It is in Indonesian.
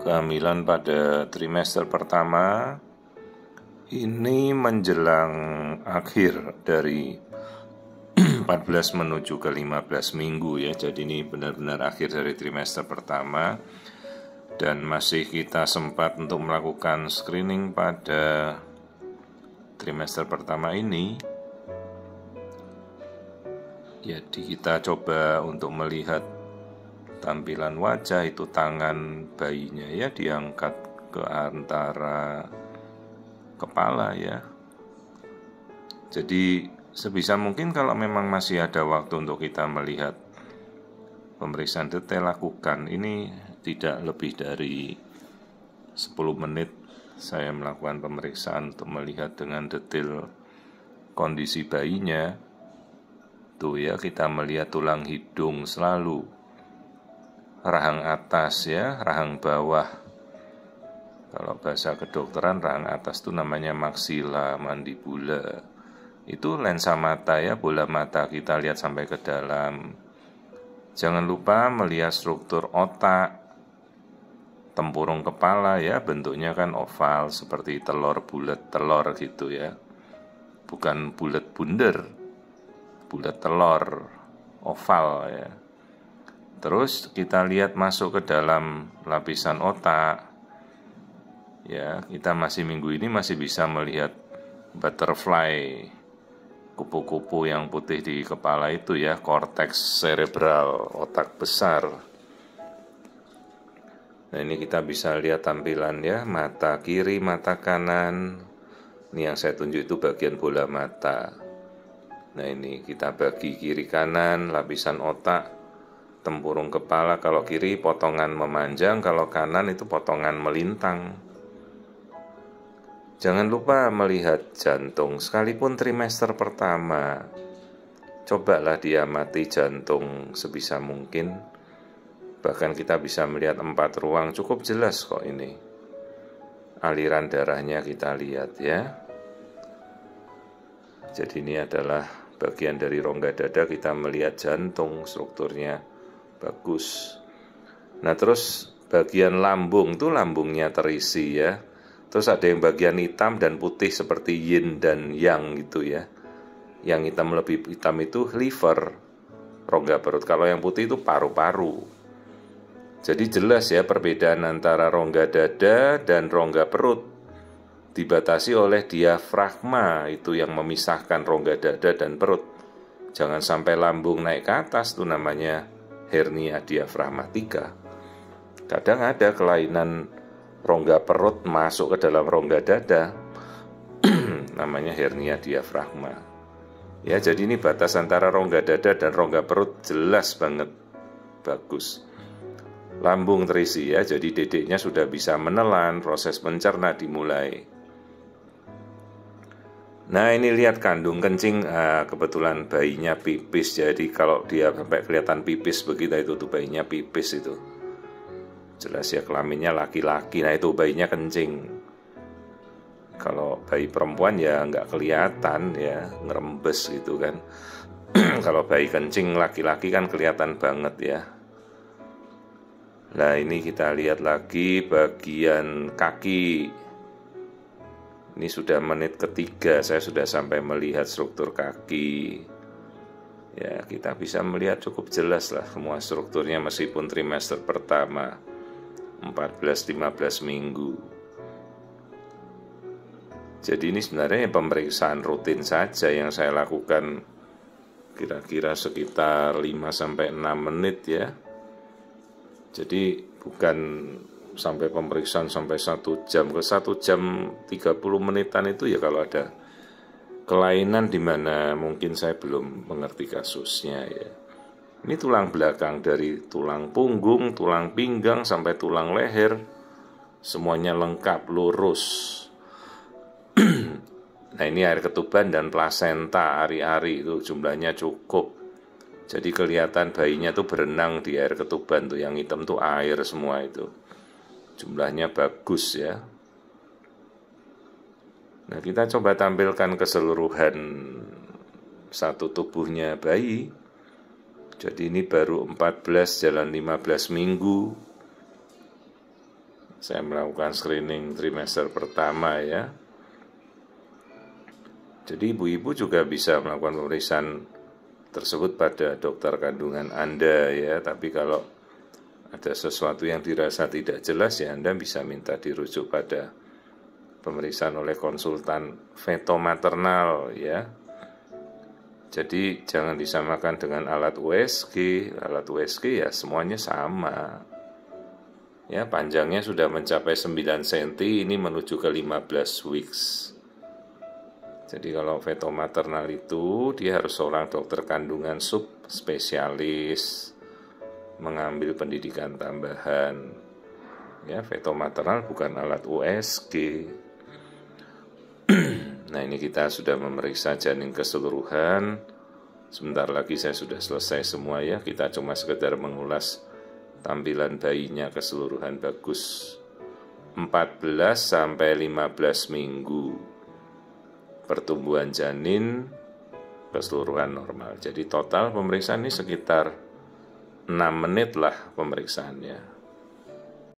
kehamilan pada trimester pertama ini menjelang akhir dari 14 menuju ke 15 minggu ya. Jadi ini benar-benar akhir dari trimester pertama. Dan masih kita sempat untuk melakukan screening pada trimester pertama ini. Jadi kita coba untuk melihat tampilan wajah, itu tangan bayinya ya diangkat ke antara kepala ya. Jadi sebisa mungkin kalau memang masih ada waktu untuk kita melihat pemeriksaan detail, lakukan. Ini tidak lebih dari 10 menit saya melakukan pemeriksaan untuk melihat dengan detail kondisi bayinya. Tuh ya, kita melihat tulang hidung selalu, rahang atas ya, rahang bawah. Kalau bahasa kedokteran rahang atas itu namanya maxilla mandibula. Itu lensa mata ya, bola mata kita lihat sampai ke dalam. Jangan lupa melihat struktur otak, tempurung kepala ya, bentuknya kan oval seperti telur, bulat telur gitu ya. Bukan bulat bunder, bulat telur, oval ya. Terus kita lihat masuk ke dalam lapisan otak. Ya, kita masih minggu ini masih bisa melihat butterfly, kupu-kupu yang putih di kepala itu ya, korteks cerebral, otak besar. Nah, ini kita bisa lihat tampilan ya, mata kiri, mata kanan. Ini yang saya tunjuk itu bagian bola mata. Nah, ini kita bagi kiri kanan, lapisan otak, tempurung kepala. Kalau kiri potongan memanjang, kalau kanan itu potongan melintang. Jangan lupa melihat jantung, sekalipun trimester pertama. Cobalah diamati jantung sebisa mungkin. Bahkan kita bisa melihat 4 ruang, cukup jelas kok ini. Aliran darahnya kita lihat ya. Jadi ini adalah bagian dari rongga dada, kita melihat jantung, strukturnya bagus. Nah terus bagian lambung itu lambungnya terisi ya. Terus ada yang bagian hitam dan putih seperti yin dan yang gitu ya. Yang hitam lebih hitam itu liver, rongga perut. Kalau yang putih itu paru-paru. Jadi jelas ya perbedaan antara rongga dada dan rongga perut. Dibatasi oleh diafragma, itu yang memisahkan rongga dada dan perut. Jangan sampai lambung naik ke atas, itu namanya hernia diafragmatika. Kadang ada kelainan rongga perut masuk ke dalam rongga dada, namanya hernia diafragma. Ya, jadi ini batas antara rongga dada dan rongga perut jelas banget, bagus. Lambung terisi ya, jadi dedeknya sudah bisa menelan, proses mencerna dimulai. Nah ini lihat kandung kencing, kebetulan bayinya pipis, jadi kalau dia sampai kelihatan pipis begitu itu tuh bayinya pipis itu. Jelas ya kelaminnya laki-laki, nah itu bayinya kencing. Kalau bayi perempuan ya nggak kelihatan ya, ngerembes gitu kan. Kalau bayi kencing laki-laki kan kelihatan banget ya. Nah ini kita lihat lagi bagian kaki. Ini sudah menit ketiga, saya sudah sampai melihat struktur kaki. Ya, kita bisa melihat cukup jelas lah semua strukturnya meskipun trimester pertama 14-15 minggu. Jadi ini sebenarnya pemeriksaan rutin saja yang saya lakukan kira-kira sekitar 5-6 menit ya. Jadi bukan sampai pemeriksaan sampai 1 jam, ke 1 jam 30 menitan itu ya kalau ada kelainan di mana mungkin saya belum mengerti kasusnya ya. Ini tulang belakang dari tulang punggung, tulang pinggang sampai tulang leher, semuanya lengkap lurus. Nah ini air ketuban dan plasenta, ari-ari itu jumlahnya cukup. Jadi kelihatan bayinya tuh berenang di air ketuban tuh, yang hitam tuh air semua itu. Jumlahnya bagus ya. Nah kita coba tampilkan keseluruhan satu tubuhnya bayi. Jadi ini baru 14 jalan 15 minggu. saya melakukan screening trimester pertama ya. Jadi ibu-ibu juga bisa melakukan pemeriksaan tersebut pada dokter kandungan Anda ya. Tapi kalau ada sesuatu yang dirasa tidak jelas ya Anda bisa minta dirujuk pada pemeriksaan oleh konsultan feto maternal ya. Jadi jangan disamakan dengan alat USG. Alat USG ya semuanya sama. Ya, panjangnya sudah mencapai 9 cm, ini menuju ke 15 weeks. Jadi kalau feto maternal itu dia harus seorang dokter kandungan subspesialis, mengambil pendidikan tambahan. Ya, feto maternal bukan alat USG. Nah, ini kita sudah memeriksa janin keseluruhan. Sebentar lagi saya sudah selesai semua ya. Kita cuma sekedar mengulas tampilan bayinya keseluruhan bagus. 14 sampai 15 minggu. Pertumbuhan janin keseluruhan normal. Jadi total pemeriksaan ini sekitar 6 menit lah pemeriksaannya.